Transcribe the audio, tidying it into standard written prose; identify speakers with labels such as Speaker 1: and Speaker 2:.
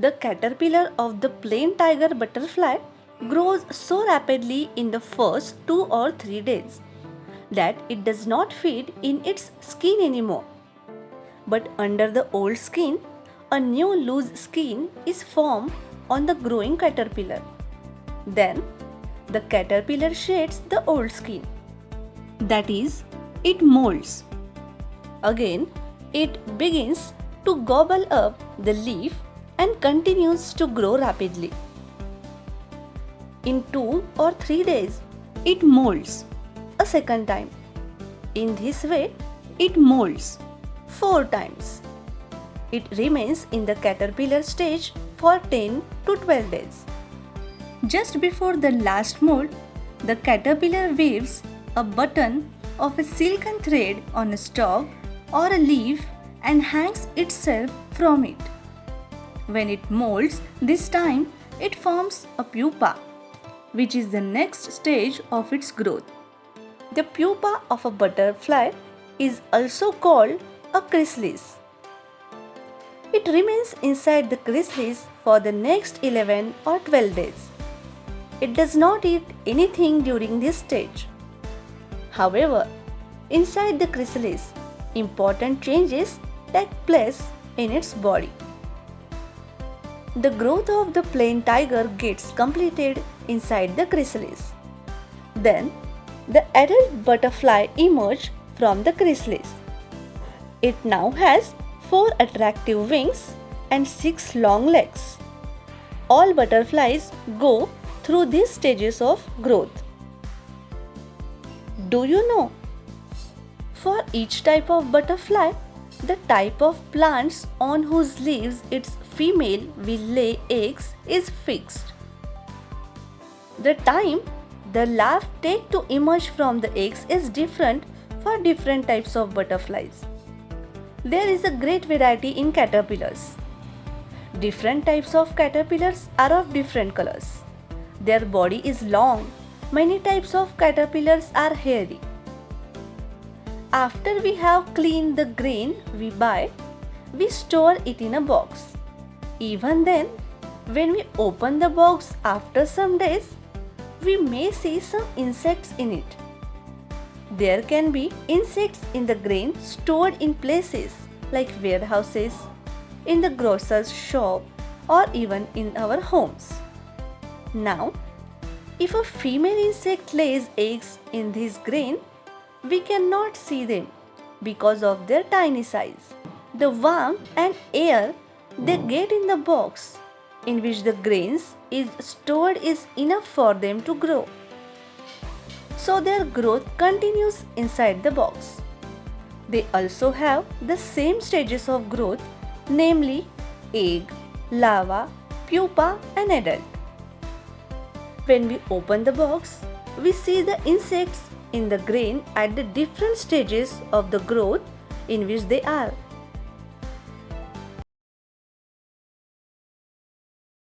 Speaker 1: The caterpillar of the plain tiger butterfly grows so rapidly in the first 2 or 3 days that it does not feed in its skin anymore. But under the old skin, a new loose skin is formed on the growing caterpillar. Then, the caterpillar sheds the old skin. That is, it molds. Again, it begins to gobble up the leaf and continues to grow rapidly. In 2 or 3 days, it molds a second time. In this way, it molds 4 times. It remains in the caterpillar stage for 10 to 12 days. Just before the last mold, the caterpillar weaves a button of a silken thread on a stalk or a leaf and hangs itself from it. When it molds, this time it forms a pupa, which is the next stage of its growth. The pupa of a butterfly is also called a chrysalis. It remains inside the chrysalis for the next 11 or 12 days. It does not eat anything during this stage. However, inside the chrysalis, important changes take place in its body. The growth of the plain tiger gets completed inside the chrysalis. Then, the adult butterfly emerges from the chrysalis. It now has 4 attractive wings and 6 long legs. All butterflies go through these stages of growth. Do you know? For each type of butterfly, the type of plants on whose leaves its female will lay eggs is fixed. The time the larvae take to emerge from the eggs is different for different types of butterflies. There is a great variety in caterpillars. Different types of caterpillars are of different colors. Their body is long. Many types of caterpillars are hairy. After we have cleaned the grain we buy, we store it in a box. Even then, when we open the box after some days, we may see some insects in it. There can be insects in the grain stored in places like warehouses, in the grocer's shop, or even in our homes. Now, if a female insect lays eggs in this grain, we cannot see them because of their tiny size. The warmth and air they get in the box in which the grains is stored is enough for them to grow. So their growth continues inside the box. They also have the same stages of growth, namely egg, larva, pupa and adult. When we open the box, we see the insects in the grain at the different stages of the growth in which they are.